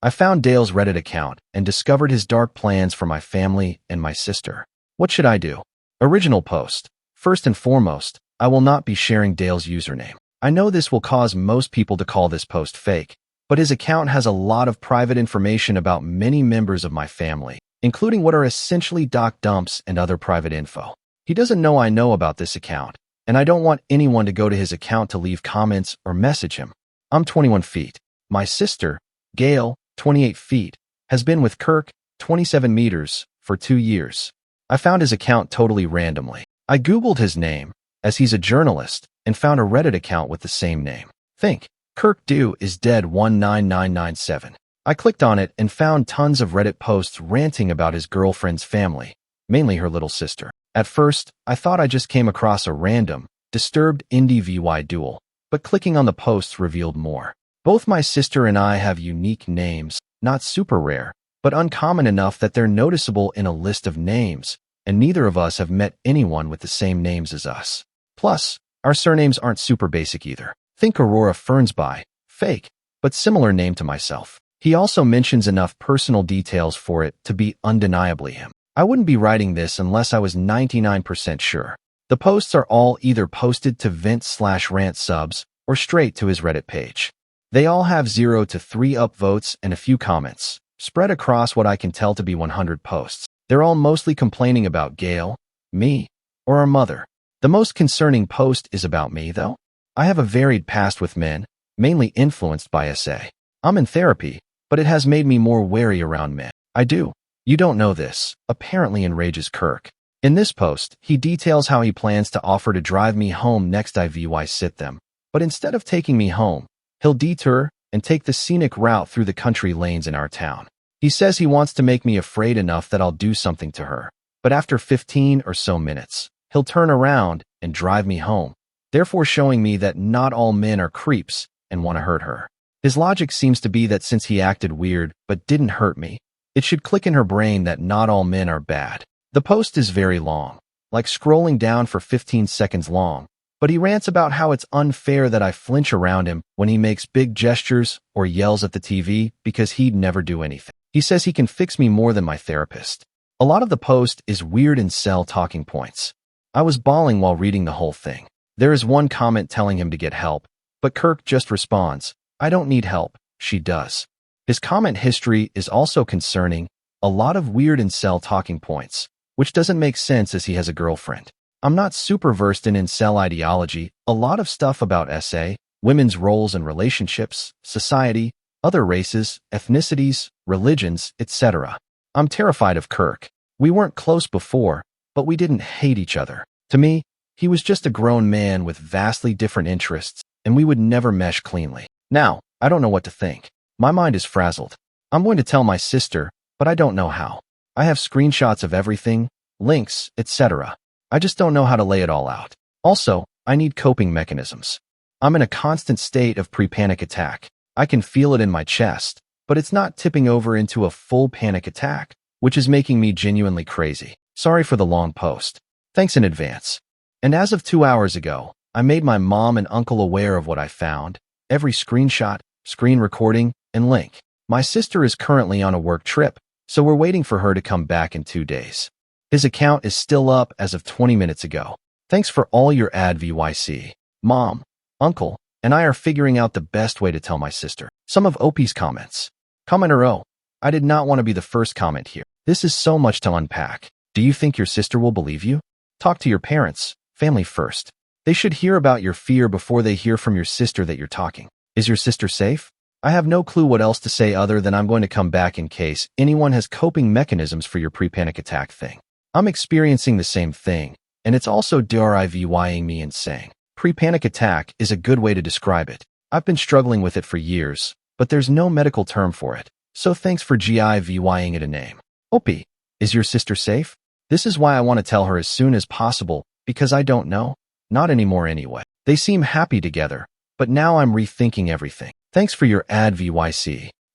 I found Dale's Reddit account and discovered his dark plans for my family and my sister. What should I do? Original post. First and foremost, I will not be sharing Dale's username. I know this will cause most people to call this post fake, but his account has a lot of private information about many members of my family, including what are essentially doc dumps and other private info. He doesn't know I know about this account, and I don't want anyone to go to his account to leave comments or message him. I'm 21 feet. My sister, Gail, 28 feet, has been with Kirk, 27 meters, for 2 years. I found his account totally randomly. I Googled his name, as he's a journalist, and found a Reddit account with the same name. Think, Kirk Dew is dead 19997. I clicked on it and found tons of Reddit posts ranting about his girlfriend's family, mainly her little sister. At first, I thought I just came across a random, disturbed indie VY duel, but clicking on the posts revealed more. Both my sister and I have unique names, not super rare, but uncommon enough that they're noticeable in a list of names, and neither of us have met anyone with the same names as us. Plus, our surnames aren't super basic either. Think Aurora Fernsby, fake, but similar name to myself. He also mentions enough personal details for it to be undeniably him. I wouldn't be writing this unless I was 99% sure. The posts are all either posted to vent/rant subs or straight to his Reddit page. They all have 0 to 3 upvotes and a few comments, spread across what I can tell to be 100 posts. They're all mostly complaining about Gail, me, or our mother. The most concerning post is about me, though. I have a varied past with men, mainly influenced by SA. I'm in therapy, but it has made me more wary around men. I do. You don't know this, apparently enrages Kirk. In this post, he details how he plans to offer to drive me home next I sit them, but instead of taking me home, he'll detour and take the scenic route through the country lanes in our town. He says he wants to make me afraid enough that I'll do something to her, but after 15 or so minutes, he'll turn around and drive me home, therefore showing me that not all men are creeps and want to hurt her. His logic seems to be that since he acted weird but didn't hurt me, it should click in her brain that not all men are bad. The post is very long, like scrolling down for 15 seconds long, but he rants about how it's unfair that I flinch around him when he makes big gestures or yells at the TV because he'd never do anything. He says he can fix me more than my therapist. A lot of the post is weird incel talking points. I was bawling while reading the whole thing. There is one comment telling him to get help, but Kirk just responds, "I don't need help, she does." His comment history is also concerning, a lot of weird incel talking points, which doesn't make sense as he has a girlfriend. I'm not super versed in incel ideology, a lot of stuff about SA, women's roles and relationships, society, other races, ethnicities, religions, etc. I'm terrified of Kirk. We weren't close before, but we didn't hate each other. To me, he was just a grown man with vastly different interests, and we would never mesh cleanly. Now, I don't know what to think. My mind is frazzled. I'm going to tell my sister, but I don't know how. I have screenshots of everything, links, etc. I just don't know how to lay it all out. Also, I need coping mechanisms. I'm in a constant state of pre-panic attack. I can feel it in my chest, but it's not tipping over into a full panic attack, which is making me genuinely crazy. Sorry for the long post. Thanks in advance. And as of 2 hours ago, I made my mom and uncle aware of what I found, every screenshot, screen recording, and link. My sister is currently on a work trip, so we're waiting for her to come back in 2 days. His account is still up as of 20 minutes ago. Thanks for all your advice. Mom, uncle, and I are figuring out the best way to tell my sister. Some of OP's comments. Commenter O, I did not want to be the first comment here. This is so much to unpack. Do you think your sister will believe you? Talk to your parents, family first. They should hear about your fear before they hear from your sister that you're talking. Is your sister safe? I have no clue what else to say other than I'm going to come back in case anyone has coping mechanisms for your pre-panic attack thing. I'm experiencing the same thing, and it's also driving me insane. Pre-panic attack is a good way to describe it. I've been struggling with it for years, but there's no medical term for it, so thanks for giving it a name. Opie, is your sister safe? This is why I want to tell her as soon as possible, because I don't know. Not anymore anyway. They seem happy together, but now I'm rethinking everything. Thanks for your advice.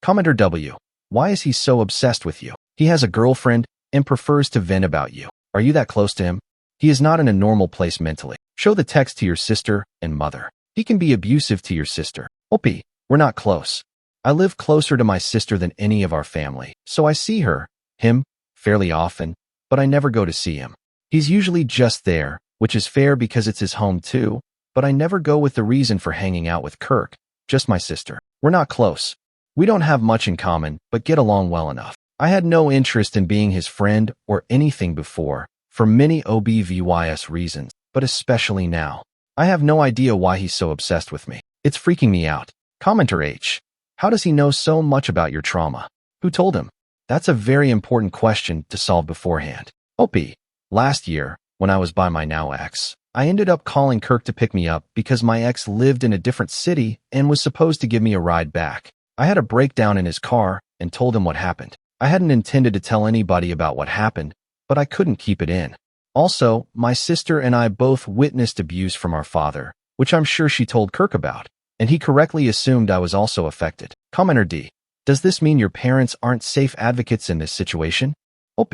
Commenter W, why is he so obsessed with you? He has a girlfriend and prefers to vent about you. Are you that close to him? He is not in a normal place mentally. Show the text to your sister and mother. He can be abusive to your sister. Opie, we're not close. I live closer to my sister than any of our family, so I see him, fairly often, but I never go to see him. He's usually just there, which is fair because it's his home too, but I never go with the reason for hanging out with Kirk, just my sister. We're not close. We don't have much in common, but get along well enough. I had no interest in being his friend or anything before, for many obvious reasons, but especially now. I have no idea why he's so obsessed with me. It's freaking me out. Commenter H. How does he know so much about your trauma? Who told him? That's a very important question to solve beforehand. OP. Last year, when I was by my now ex, I ended up calling Kirk to pick me up because my ex lived in a different city and was supposed to give me a ride back. I had a breakdown in his car and told him what happened. I hadn't intended to tell anybody about what happened, but I couldn't keep it in. Also, my sister and I both witnessed abuse from our father, which I'm sure she told Kirk about, and he correctly assumed I was also affected. Commenter D. Does this mean your parents aren't safe advocates in this situation? OP.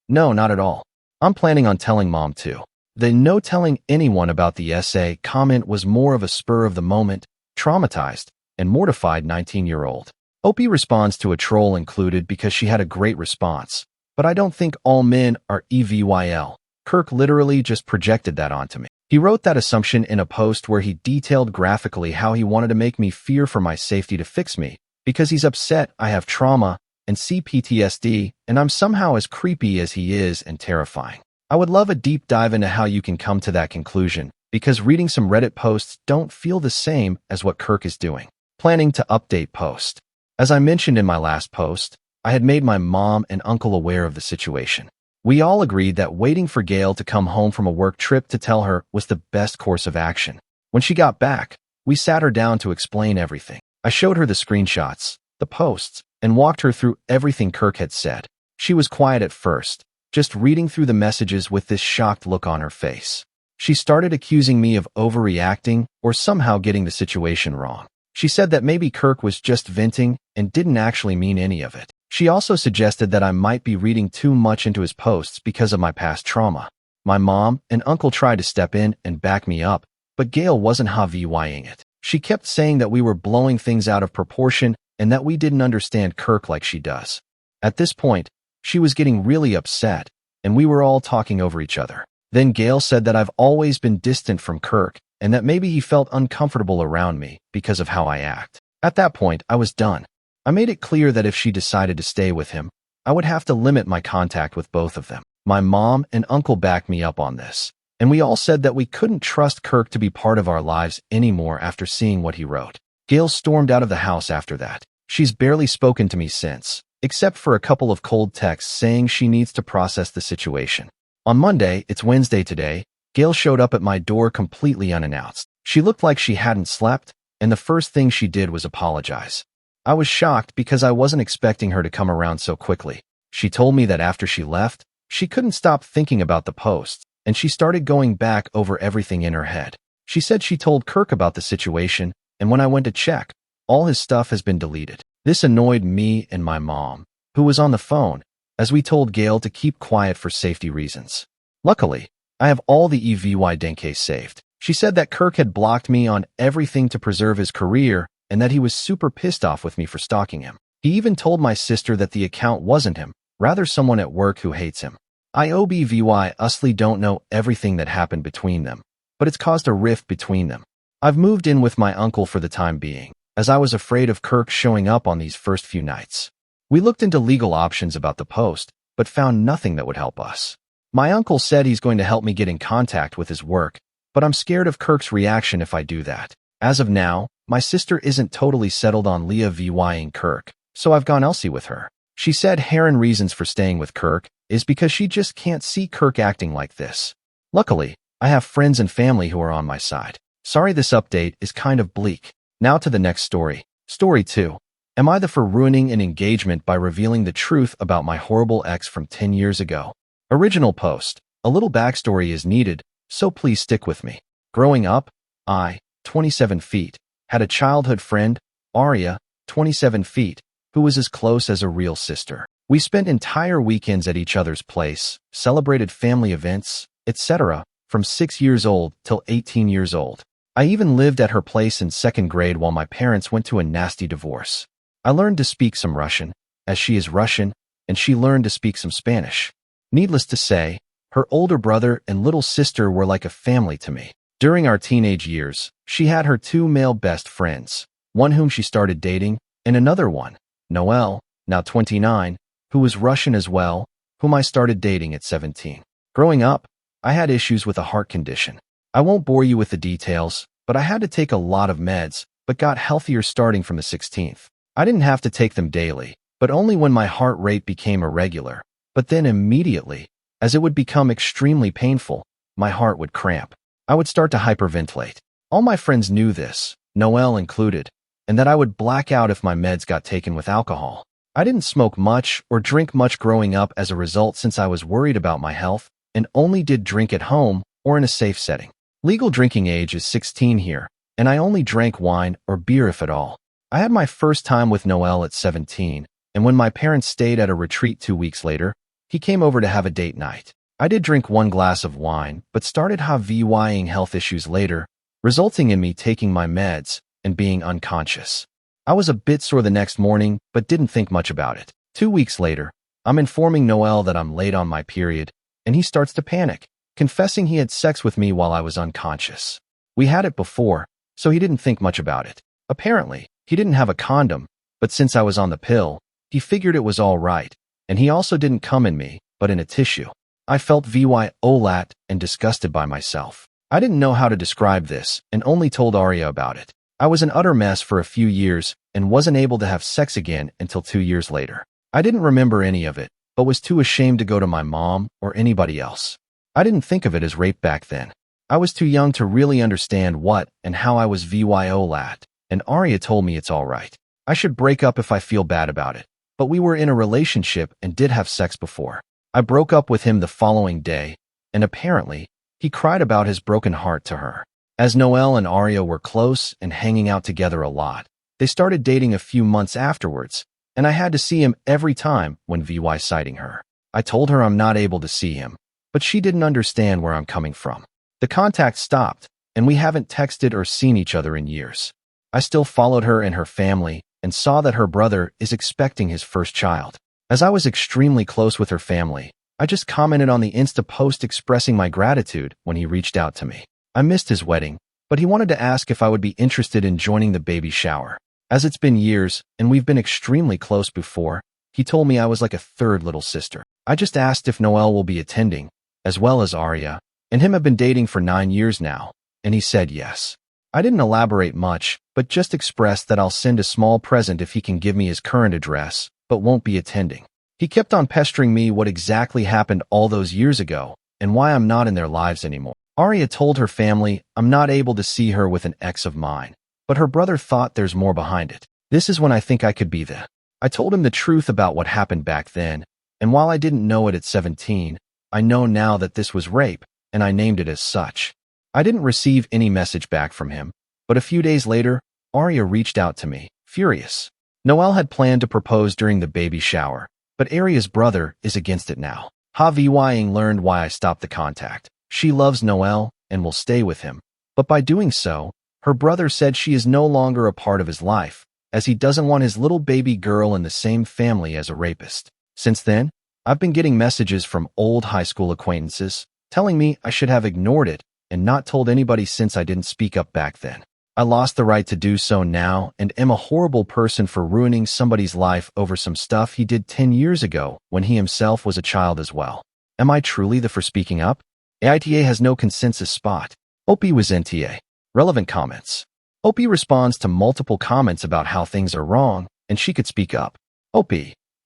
No, not at all. I'm planning on telling Mom too. The no telling anyone about the essay comment was more of a spur of the moment, traumatized, and mortified 19-year-old. OP responds to a troll included because she had a great response, but I don't think all men are EVYL. Kirk literally just projected that onto me. He wrote that assumption in a post where he detailed graphically how he wanted to make me fear for my safety to fix me, because he's upset I have trauma and CPTSD, and I'm somehow as creepy as he is and terrifying. I would love a deep dive into how you can come to that conclusion, because reading some Reddit posts don't feel the same as what Kirk is doing. Planning to update post. As I mentioned in my last post, I had made my mom and uncle aware of the situation. We all agreed that waiting for Gail to come home from a work trip to tell her was the best course of action. When she got back, we sat her down to explain everything. I showed her the screenshots, the posts, and walked her through everything Kirk had said. She was quiet at first, just reading through the messages with this shocked look on her face. She started accusing me of overreacting or somehow getting the situation wrong. She said that maybe Kirk was just venting and didn't actually mean any of it. She also suggested that I might be reading too much into his posts because of my past trauma. My mom and uncle tried to step in and back me up, but Gail wasn't HVYing it. She kept saying that we were blowing things out of proportion and that we didn't understand Kirk like she does. At this point, she was getting really upset, and we were all talking over each other. Then Gail said that I've always been distant from Kirk and that maybe he felt uncomfortable around me because of how I act. At that point, I was done. I made it clear that if she decided to stay with him, I would have to limit my contact with both of them. My mom and uncle backed me up on this, and we all said that we couldn't trust Kirk to be part of our lives anymore after seeing what he wrote. Gail stormed out of the house after that. She's barely spoken to me since, except for a couple of cold texts saying she needs to process the situation. On Monday, it's Wednesday today, Gail showed up at my door completely unannounced. She looked like she hadn't slept, and the first thing she did was apologize. I was shocked because I wasn't expecting her to come around so quickly. She told me that after she left, she couldn't stop thinking about the posts, and she started going back over everything in her head. She said she told Kirk about the situation, and when I went to check, all his stuff has been deleted. This annoyed me and my mom, who was on the phone, as we told Gail to keep quiet for safety reasons. Luckily, I have all the EVY Denke saved. She said that Kirk had blocked me on everything to preserve his career and that he was super pissed off with me for stalking him. He even told my sister that the account wasn't him, rather someone at work who hates him. I obviously don't know everything that happened between them, but it's caused a rift between them. I've moved in with my uncle for the time being, as I was afraid of Kirk showing up on these first few nights. We looked into legal options about the post, but found nothing that would help us. My uncle said he's going to help me get in contact with his work, but I'm scared of Kirk's reaction if I do that. As of now, my sister isn't totally settled on Leah VYing Kirk, so I've gone Elsie with her. She said Heron reasons for staying with Kirk is because she just can't see Kirk acting like this. Luckily, I have friends and family who are on my side. Sorry this update is kind of bleak. Now to the next story. Story 2. Am I the for ruining an engagement by revealing the truth about my horrible ex from 10 years ago? Original post. A little backstory is needed, so please stick with me. Growing up, I, 27 feet, had a childhood friend, Aria, 27 feet, who was as close as a real sister. We spent entire weekends at each other's place, celebrated family events, etc., from 6 years old till 18 years old. I even lived at her place in second grade while my parents went to a nasty divorce. I learned to speak some Russian, as she is Russian, and she learned to speak some Spanish. Needless to say, her older brother and little sister were like a family to me. During our teenage years, she had her two male best friends, one whom she started dating, and another one, Noel, now 29, who was Russian as well, whom I started dating at 17. Growing up, I had issues with a heart condition. I won't bore you with the details, but I had to take a lot of meds, but got healthier starting from the 16th. I didn't have to take them daily, but only when my heart rate became irregular. But then immediately, as it would become extremely painful, my heart would cramp. I would start to hyperventilate. All my friends knew this, Noel included, and that I would black out if my meds got taken with alcohol. I didn't smoke much or drink much growing up as a result since I was worried about my health and only did drink at home or in a safe setting. Legal drinking age is 16 here, and I only drank wine or beer if at all. I had my first time with Noel at 17, and when my parents stayed at a retreat 2 weeks later, he came over to have a date night. I did drink 1 glass of wine, but started having health issues later, resulting in me taking my meds and being unconscious. I was a bit sore the next morning, but didn't think much about it. 2 weeks later, I'm informing Noel that I'm late on my period, and he starts to panic, confessing he had sex with me while I was unconscious. We had it before, so he didn't think much about it. Apparently, he didn't have a condom, but since I was on the pill, he figured it was all right, and he also didn't come in me, but in a tissue. I felt violent and disgusted by myself. I didn't know how to describe this and only told Arya about it. I was an utter mess for a few years and wasn't able to have sex again until 2 years later. I didn't remember any of it, but was too ashamed to go to my mom or anybody else. I didn't think of it as rape back then. I was too young to really understand what and how I was violent, and Arya told me it's all right. I should break up if I feel bad about it, but we were in a relationship and did have sex before. I broke up with him the following day, and apparently, he cried about his broken heart to her. As Noel and Arya were close and hanging out together a lot, they started dating a few months afterwards, and I had to see him every time when citing her. I told her I'm not able to see him, but she didn't understand where I'm coming from. The contact stopped, and we haven't texted or seen each other in years. I still followed her and her family and saw that her brother is expecting his first child. As I was extremely close with her family, I just commented on the Insta post expressing my gratitude when he reached out to me. I missed his wedding, but he wanted to ask if I would be interested in joining the baby shower. As it's been years, and we've been extremely close before, he told me I was like a third little sister. I just asked if Noel will be attending, as well as Arya, and him have been dating for 9 years now, and he said yes. I didn't elaborate much, but just expressed that I'll send a small present if he can give me his current address, but won't be attending. He kept on pestering me what exactly happened all those years ago, and why I'm not in their lives anymore. Arya told her family I'm not able to see her with an ex of mine, but her brother thought there's more behind it. This is when I think I could be the. I told him the truth about what happened back then, and while I didn't know it at 17, I know now that this was rape, and I named it as such. I didn't receive any message back from him, but a few days later, Arya reached out to me, furious. Noel had planned to propose during the baby shower, but Arya's brother is against it now. Having learned why I stopped the contact. She loves Noel and will stay with him, but by doing so, her brother said she is no longer a part of his life, as he doesn't want his little baby girl in the same family as a rapist. Since then, I've been getting messages from old high school acquaintances telling me I should have ignored it and not told anybody since I didn't speak up back then. I lost the right to do so now and am a horrible person for ruining somebody's life over some stuff he did 10 years ago when he himself was a child as well. Am I truly the for speaking up? AITA has no consensus spot. OP was NTA. Relevant comments. OP responds to multiple comments about how things are wrong, and she could speak up. OP,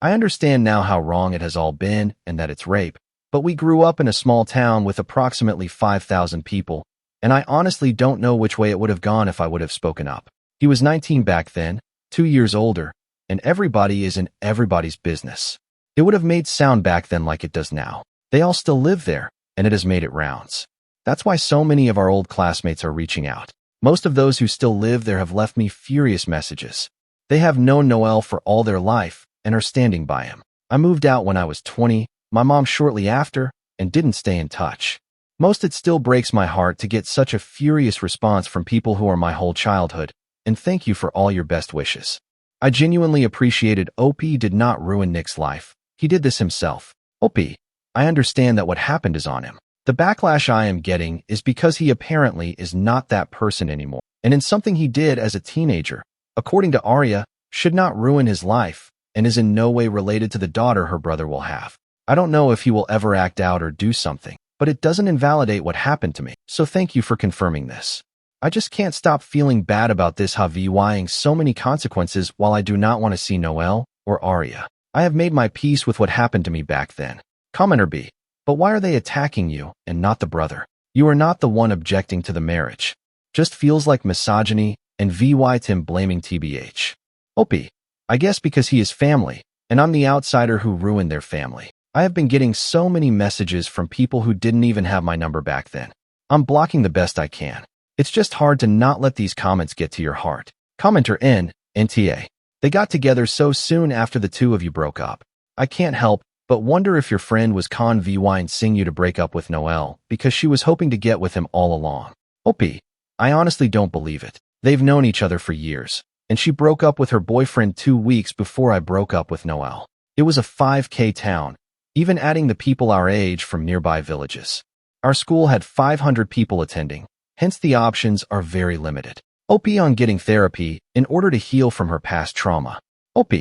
I understand now how wrong it has all been and that it's rape, but we grew up in a small town with approximately 5,000 people, and I honestly don't know which way it would have gone if I would have spoken up. He was 19 back then, 2 years older, and everybody is in everybody's business. It would have made sound back then like it does now. They all still live there, and it has made it rounds. That's why so many of our old classmates are reaching out. Most of those who still live there have left me furious messages. They have known Noel for all their life and are standing by him. I moved out when I was 20, my mom shortly after, and didn't stay in touch. It still breaks my heart to get such a furious response from people who are my whole childhood, and thank you for all your best wishes. I genuinely appreciated OP did not ruin Nick's life. He did this himself. OP, I understand that what happened is on him. The backlash I am getting is because he apparently is not that person anymore, and in something he did as a teenager, according to Arya, should not ruin his life and is in no way related to the daughter her brother will have. I don't know if he will ever act out or do something, but it doesn't invalidate what happened to me, so thank you for confirming this. I just can't stop feeling bad about this having so many consequences while I do not want to see Noelle or Arya. I have made my peace with what happened to me back then. Commenter B. But why are they attacking you and not the brother? You are not the one objecting to the marriage. Just feels like misogyny and Tim blaming TBH. OP. I guess because he is family, and I'm the outsider who ruined their family. I have been getting so many messages from people who didn't even have my number back then. I'm blocking the best I can. It's just hard to not let these comments get to your heart. Commenter N, NTA. They got together so soon after the two of you broke up. I can't help but wonder if your friend was convincing you to break up with Noelle because she was hoping to get with him all along. OP. I honestly don't believe it. They've known each other for years, and she broke up with her boyfriend 2 weeks before I broke up with Noelle. It was a 5K town, even adding the people our age from nearby villages. Our school had 500 people attending, hence the options are very limited. OP on getting therapy in order to heal from her past trauma. OP.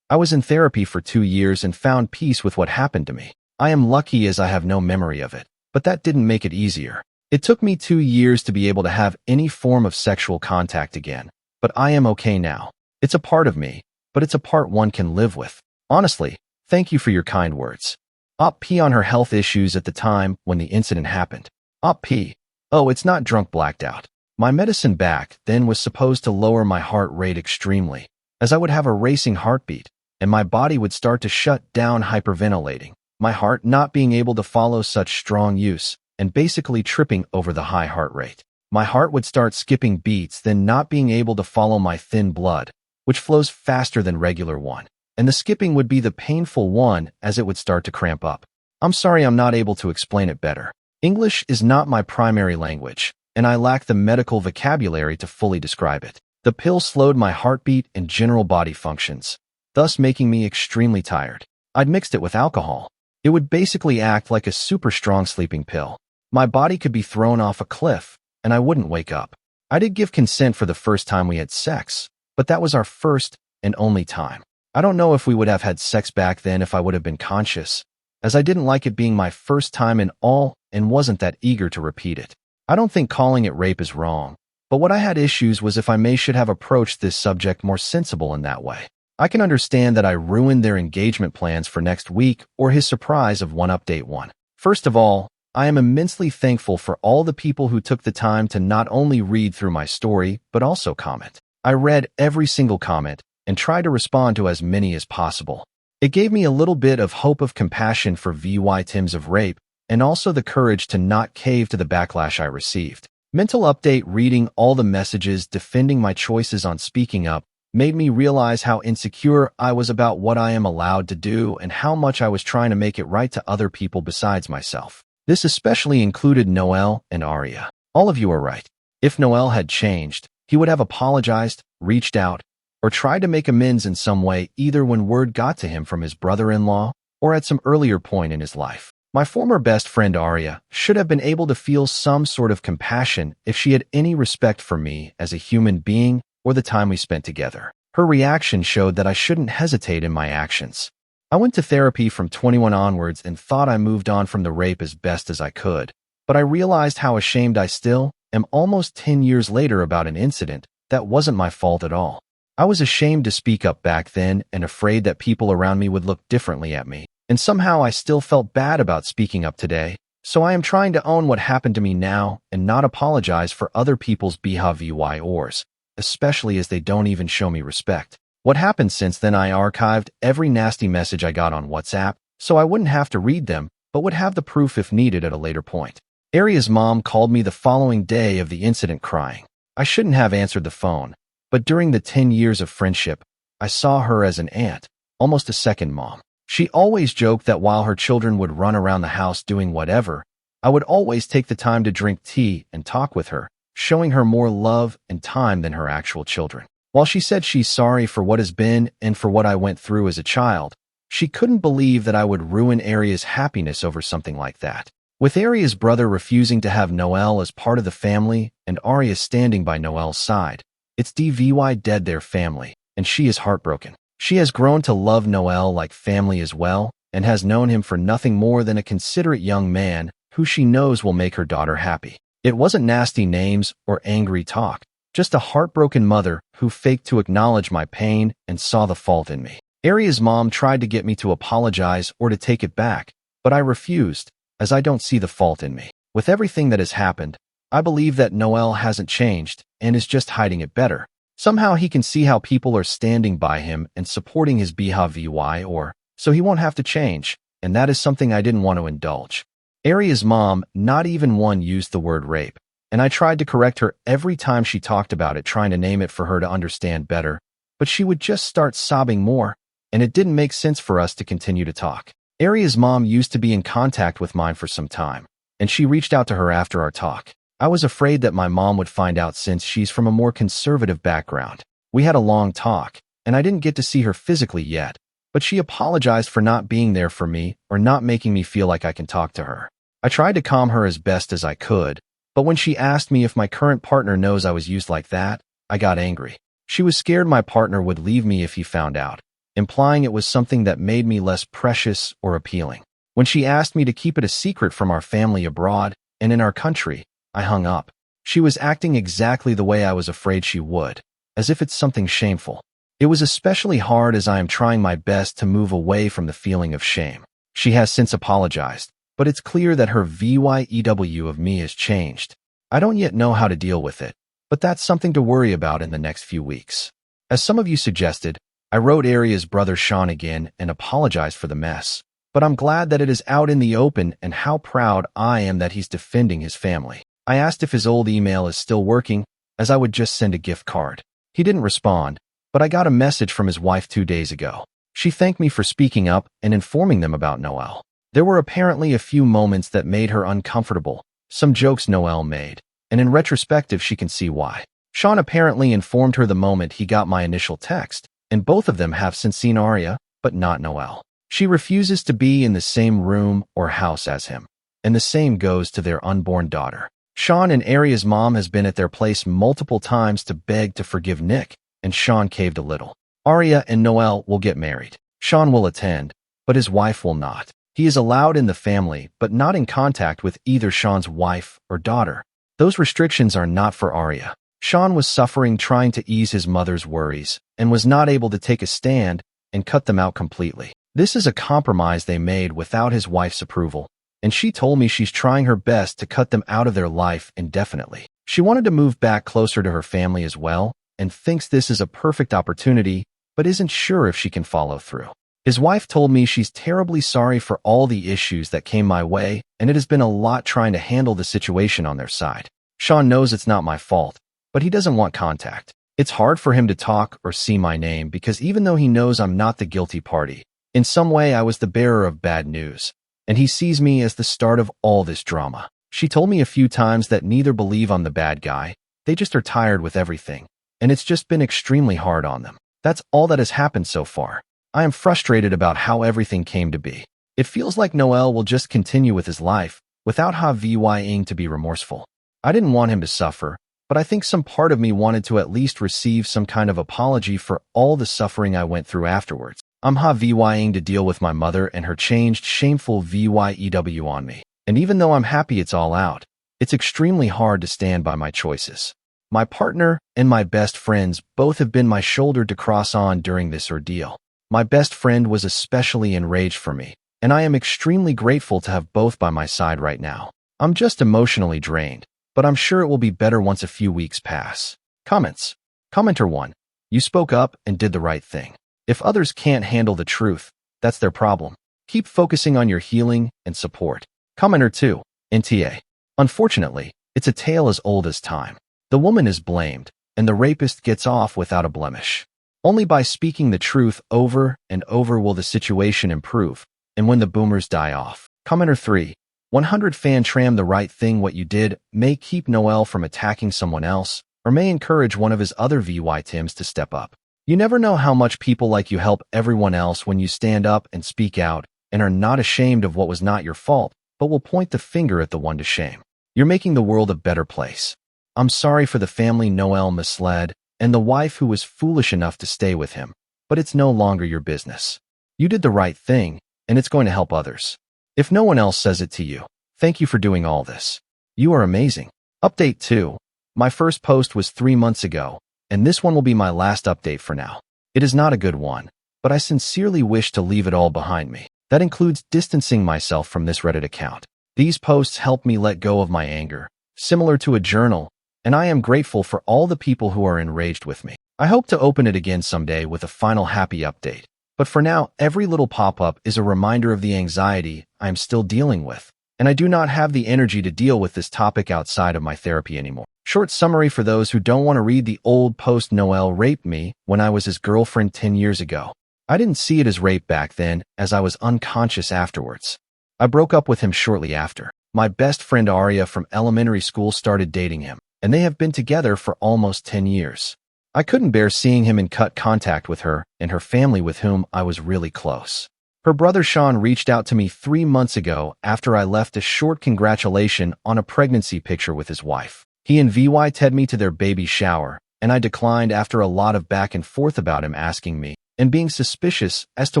I was in therapy for 2 years and found peace with what happened to me. I am lucky as I have no memory of it, but that didn't make it easier. It took me 2 years to be able to have any form of sexual contact again, but I am okay now. It's a part of me, but it's a part one can live with. Honestly, thank you for your kind words. Op P on her health issues at the time when the incident happened. Op P. Oh, it's not drunk blacked out. My medicine back then was supposed to lower my heart rate extremely, as I would have a racing heartbeat, and my body would start to shut down hyperventilating, my heart not being able to follow such strong use, and basically tripping over the high heart rate. My heart would start skipping beats, then not being able to follow my thin blood, which flows faster than regular one, and the skipping would be the painful one as it would start to cramp up. I'm sorry I'm not able to explain it better. English is not my primary language, and I lack the medical vocabulary to fully describe it. The pill slowed my heartbeat and general body functions, thus making me extremely tired. I'd mixed it with alcohol. It would basically act like a super strong sleeping pill. My body could be thrown off a cliff, and I wouldn't wake up. I did give consent for the first time we had sex, but that was our first and only time. I don't know if we would have had sex back then if I would have been conscious, as I didn't like it being my first time in all and wasn't that eager to repeat it. I don't think calling it rape is wrong, but what I had issues was if I should have approached this subject more sensible in that way. I can understand that I ruined their engagement plans for next week or his surprise of one update one. First of all, I am immensely thankful for all the people who took the time to not only read through my story, but also comment. I read every single comment and tried to respond to as many as possible. It gave me a little bit of hope of compassion for victims of rape and also the courage to not cave to the backlash I received. Mental update reading all the messages defending my choices on speaking up made me realize how insecure I was about what I am allowed to do and how much I was trying to make it right to other people besides myself. This especially included Noelle and Arya. All of you are right. If Noelle had changed, he would have apologized, reached out, or tried to make amends in some way either when word got to him from his brother-in-law or at some earlier point in his life. My former best friend Arya should have been able to feel some sort of compassion if she had any respect for me as a human being or the time we spent together. Her reaction showed that I shouldn't hesitate in my actions. I went to therapy from 21 onwards and thought I moved on from the rape as best as I could, but I realized how ashamed I still am almost 10 years later about an incident that wasn't my fault at all. I was ashamed to speak up back then and afraid that people around me would look differently at me, and somehow I still felt bad about speaking up today, so I am trying to own what happened to me now and not apologize for other people's behaviors, especially as they don't even show me respect. What happened since then, I archived every nasty message I got on WhatsApp, so I wouldn't have to read them, but would have the proof if needed at a later point. Arya's mom called me the following day of the incident crying. I shouldn't have answered the phone, but during the 10 years of friendship, I saw her as an aunt, almost a second mom. She always joked that while her children would run around the house doing whatever, I would always take the time to drink tea and talk with her, showing her more love and time than her actual children. While she said she's sorry for what has been and for what I went through as a child, she couldn't believe that I would ruin Aria's happiness over something like that. With Aria's brother refusing to have Noelle as part of the family and Aria standing by Noelle's side, it's DVY dead their family, and she is heartbroken. She has grown to love Noelle like family as well, and has known him for nothing more than a considerate young man who she knows will make her daughter happy. It wasn't nasty names or angry talk, just a heartbroken mother who faked to acknowledge my pain and saw the fault in me. Aria's mom tried to get me to apologize or to take it back, but I refused, as I don't see the fault in me. With everything that has happened, I believe that Noelle hasn't changed and is just hiding it better. Somehow he can see how people are standing by him and supporting his BIL, or so he won't have to change, and that is something I didn't want to indulge. Aria's mom, not even one, used the word rape, and I tried to correct her every time she talked about it, trying to name it for her to understand better, but she would just start sobbing more, and it didn't make sense for us to continue to talk. Aria's mom used to be in contact with mine for some time, and she reached out to her after our talk. I was afraid that my mom would find out since she's from a more conservative background. We had a long talk, and I didn't get to see her physically yet, but she apologized for not being there for me or not making me feel like I can talk to her. I tried to calm her as best as I could, but when she asked me if my current partner knows I was used like that, I got angry. She was scared my partner would leave me if he found out, implying it was something that made me less precious or appealing. When she asked me to keep it a secret from our family abroad and in our country, I hung up. She was acting exactly the way I was afraid she would, as if it's something shameful. It was especially hard as I am trying my best to move away from the feeling of shame. She has since apologized, but it's clear that her VYEW of me has changed. I don't yet know how to deal with it, but that's something to worry about in the next few weeks. As some of you suggested, I wrote Aria's brother Sean again and apologized for the mess, but I'm glad that it is out in the open and how proud I am that he's defending his family. I asked if his old email is still working, as I would just send a gift card. He didn't respond, but I got a message from his wife 2 days ago. She thanked me for speaking up and informing them about Noelle. There were apparently a few moments that made her uncomfortable, some jokes Noelle made, and in retrospective she can see why. Sean apparently informed her the moment he got my initial text, and both of them have since seen Aria, but not Noelle. She refuses to be in the same room or house as him, and the same goes to their unborn daughter. Sean and Aria's mom has been at their place multiple times to beg to forgive Nick, and Sean caved a little. Aria and Noelle will get married. Sean will attend, but his wife will not. He is allowed in the family, but not in contact with either Sean's wife or daughter. Those restrictions are not for Aria. Sean was suffering trying to ease his mother's worries and was not able to take a stand and cut them out completely. This is a compromise they made without his wife's approval, and she told me she's trying her best to cut them out of their life indefinitely. She wanted to move back closer to her family as well, and thinks this is a perfect opportunity, but isn't sure if she can follow through. His wife told me she's terribly sorry for all the issues that came my way, and it has been a lot trying to handle the situation on their side. Sean knows it's not my fault, but he doesn't want contact. It's hard for him to talk or see my name because even though he knows I'm not the guilty party, in some way I was the bearer of bad news, and he sees me as the start of all this drama. She told me a few times that neither believe I'm the bad guy, they just are tired with everything, and it's just been extremely hard on them. That's all that has happened so far. I am frustrated about how everything came to be. It feels like Noelle will just continue with his life, without VYing to be remorseful. I didn't want him to suffer, but I think some part of me wanted to at least receive some kind of apology for all the suffering I went through afterwards. I'm VYing to deal with my mother and her changed, shameful VYEW on me. And even though I'm happy it's all out, it's extremely hard to stand by my choices. My partner and my best friends both have been my shoulder to cross on during this ordeal. My best friend was especially enraged for me, and I am extremely grateful to have both by my side right now. I'm just emotionally drained, but I'm sure it will be better once a few weeks pass. Comments. Commenter 1. You spoke up and did the right thing. If others can't handle the truth, that's their problem. Keep focusing on your healing and support. Commenter 2. NTA. Unfortunately, it's a tale as old as time. The woman is blamed, and the rapist gets off without a blemish. Only by speaking the truth over and over will the situation improve, and when the boomers die off. Commenter 3. 100 fan tram the right thing what you did may keep Noelle from attacking someone else, or may encourage one of his other VYTIMs to step up. You never know how much people like you help everyone else when you stand up and speak out and are not ashamed of what was not your fault, but will point the finger at the one to shame. You're making the world a better place. I'm sorry for the family Noel misled and the wife who was foolish enough to stay with him, but it's no longer your business. You did the right thing, and it's going to help others. If no one else says it to you, thank you for doing all this. You are amazing. Update 2. My first post was 3 months ago, and this one will be my last update for now. It is not a good one, but I sincerely wish to leave it all behind me. That includes distancing myself from this Reddit account. These posts help me let go of my anger, similar to a journal, and I am grateful for all the people who are enraged with me. I hope to open it again someday with a final happy update. But for now, every little pop-up is a reminder of the anxiety I am still dealing with, and I do not have the energy to deal with this topic outside of my therapy anymore. Short summary for those who don't want to read the old post. Noel raped me when I was his girlfriend 10 years ago. I didn't see it as rape back then, as I was unconscious afterwards. I broke up with him shortly after. My best friend Aria from elementary school started dating him, and they have been together for almost 10 years. I couldn't bear seeing him and cut contact with her and her family with whom I was really close. Her brother Sean reached out to me 3 months ago after I left a short congratulation on a pregnancy picture with his wife. He and VYT'd me to their baby shower, and I declined after a lot of back and forth about him asking me and being suspicious as to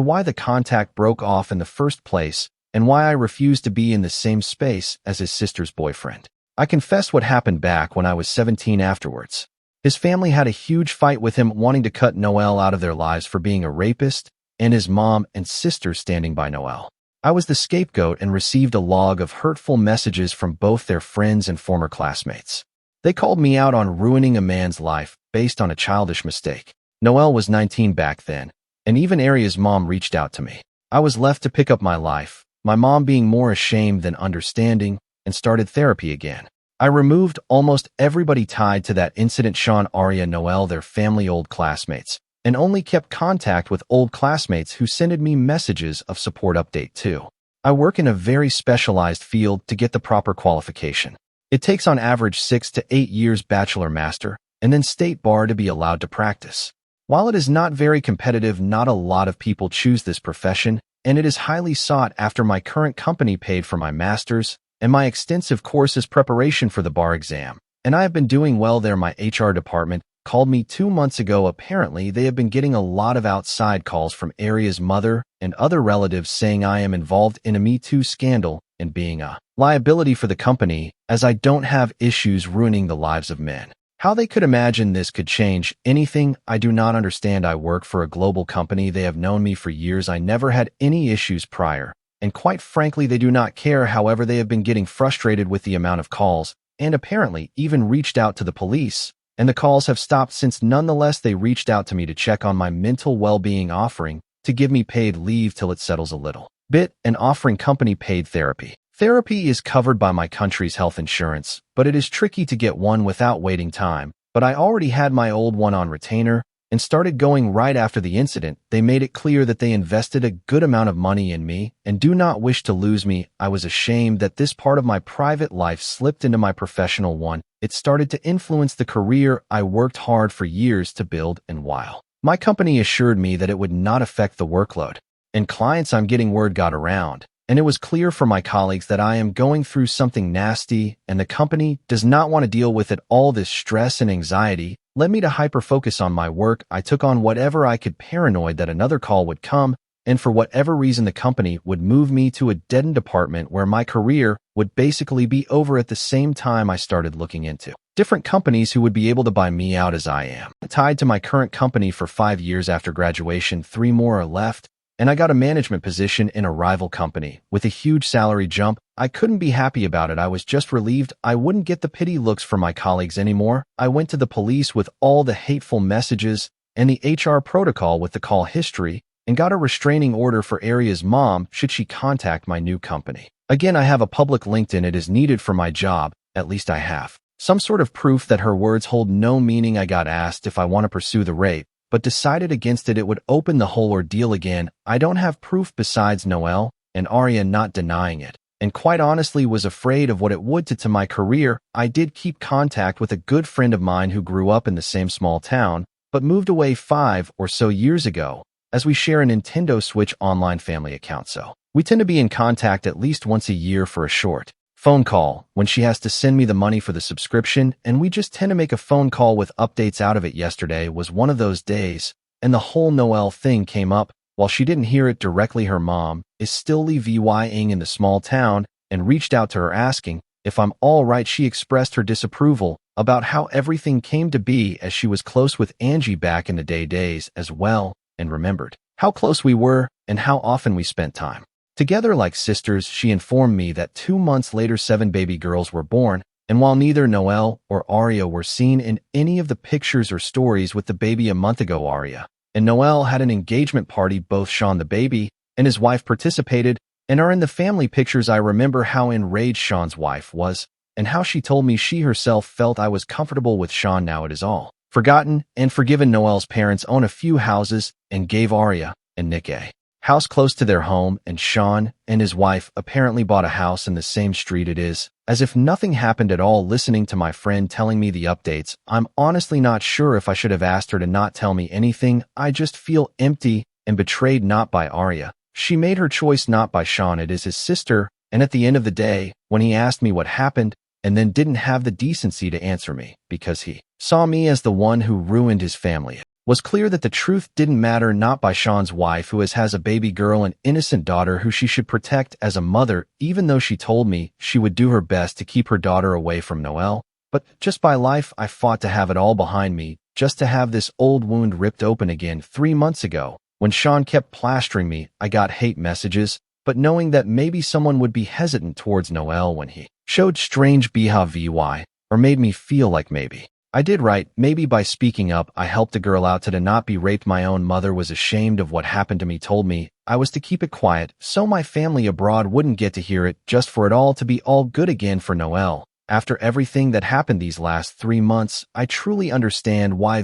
why the contact broke off in the first place and why I refused to be in the same space as his sister's boyfriend. I confessed what happened back when I was 17 afterwards. His family had a huge fight with him wanting to cut Noel out of their lives for being a rapist, and his mom and sister standing by Noel. I was the scapegoat and received a log of hurtful messages from both their friends and former classmates. They called me out on ruining a man's life based on a childish mistake. Noel was 19 back then, and even Aria's mom reached out to me. I was left to pick up my life, my mom being more ashamed than understanding, and started therapy again. I removed almost everybody tied to that incident. Sean, Aria, Noel, their family, old classmates, and only kept contact with old classmates who sent me messages of support. Update 2. I work in a very specialized field to get the proper qualification. It takes on average 6 to 8 years bachelor master, and then state bar to be allowed to practice. While it is not very competitive, not a lot of people choose this profession, and it is highly sought after. My current company paid for my master's and my extensive courses preparation for the bar exam, and I have been doing well there. My HR department called me 2 months ago. Apparently, they have been getting a lot of outside calls from Aria's mother and other relatives saying I am involved in a Me Too scandal and being a liability for the company, as I don't have issues ruining the lives of men. How they could imagine this could change anything, I do not understand. I work for a global company. They have known me for years. I never had any issues prior, and quite frankly, they do not care. However, they have been getting frustrated with the amount of calls, and apparently even reached out to the police, and the calls have stopped since. Nonetheless, they reached out to me to check on my mental well-being, offering to give me paid leave till it settles a little bit, and offering company paid therapy. Therapy is covered by my country's health insurance, but it is tricky to get one without waiting time. But I already had my old one on retainer and started going right after the incident. They made it clear that they invested a good amount of money in me and do not wish to lose me. I was ashamed that this part of my private life slipped into my professional one. It started to influence the career I worked hard for years to build, and while my company assured me that it would not affect the workload and clients I'm getting, word got around, and it was clear for my colleagues that I am going through something nasty, and the company does not want to deal with it. All this stress and anxiety led me to hyper-focus on my work. I took on whatever I could, paranoid that another call would come, and for whatever reason the company would move me to a dead-end department where my career would basically be over. At the same time, I started looking into different companies who would be able to buy me out, as I am tied to my current company for 5 years. After graduation, 3 more are left, and I got a management position in a rival company with a huge salary jump. I couldn't be happy about it. I was just relieved I wouldn't get the pity looks from my colleagues anymore. I went to the police with all the hateful messages and the HR protocol with the call history and got a restraining order for Aria's mom should she contact my new company. Again, I have a public LinkedIn. It is needed for my job. At least I have some sort of proof that her words hold no meaning. I got asked if I want to pursue the rape, but decided against it. It would open the whole ordeal again. I don't have proof besides Noel and Aria not denying it. and quite honestly was afraid of what it would do to my career. I did keep contact with a good friend of mine who grew up in the same small town, but moved away 5 or so years ago, as we share a Nintendo Switch online family account, so we tend to be in contact at least once a year for a short phone call when she has to send me the money for the subscription, and we just tend to make a phone call with updates out of it. Yesterday was one of those days, and the whole Noel thing came up. While she didn't hear it directly, her mom is still living in the small town and reached out to her asking if I'm all right. She expressed her disapproval about how everything came to be, as she was close with Angie back in the days as well, and remembered how close we were and how often we spent time together like sisters. She informed me that 2 months later 7 baby girls were born, and while neither Noel or Aria were seen in any of the pictures or stories with the baby a month ago, Aria and Noel had an engagement party. Both Sean the baby and his wife participated and are in the family pictures. I remember how enraged Sean's wife was and how she told me she herself felt I was comfortable with Sean. Now it is all forgotten and forgiven. Noel's parents own a few houses and gave Aria and Nick a house close to their home, and Sean and his wife apparently bought a house in the same street. It is as if nothing happened at all. Listening to my friend telling me the updates, I'm honestly not sure if I should have asked her to not tell me anything. I just feel empty and betrayed, not by Aria. She made her choice, not by Sean. It is his sister, and at the end of the day, when he asked me what happened and then didn't have the decency to answer me because he saw me as the one who ruined his family, was clear that the truth didn't matter, not by Sean's wife, who has a baby girl, an innocent daughter who she should protect as a mother, even though she told me she would do her best to keep her daughter away from Noel, but just by life. I fought to have it all behind me, just to have this old wound ripped open again. 3 months ago, when Sean kept plastering me, I got hate messages, but knowing that maybe someone would be hesitant towards Noel when he showed strange behavior, or made me feel like maybe I did right. Maybe by speaking up, I helped a girl out to not be raped. My own mother was ashamed of what happened to me, told me I was to keep it quiet so my family abroad wouldn't get to hear it, just for it all to be all good again for Noel. After everything that happened these last 3 months, I truly understand why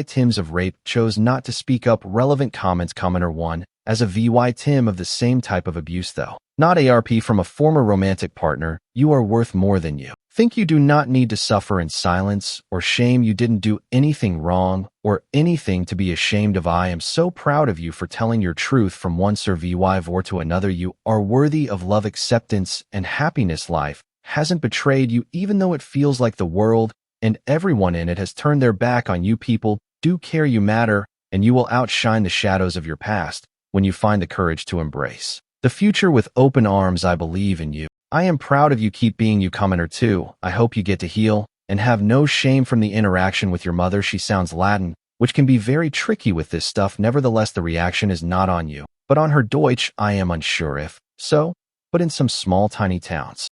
Tims of rape chose not to speak up. Relevant comments. Commenter 1. As a Tim of the same type of abuse, though not ARP, from a former romantic partner, you are worth more than you think. You do not need to suffer in silence or shame. You didn't do anything wrong or anything to be ashamed of. I am so proud of you for telling your truth from one survivor to another. You are worthy of love, acceptance, and happiness. Life hasn't betrayed you, even though it feels like the world and everyone in it has turned their back on you. People do care. You matter, and you will outshine the shadows of your past when you find the courage to embrace the future with open arms. I believe in you. I am proud of you. Keep being you. Commenter 2. I hope you get to heal and have no shame from the interaction with your mother. She sounds Latin, which can be very tricky with this stuff. Nevertheless, the reaction is not on you, but on her. Deutsch. I am unsure if so, but in some small tiny towns,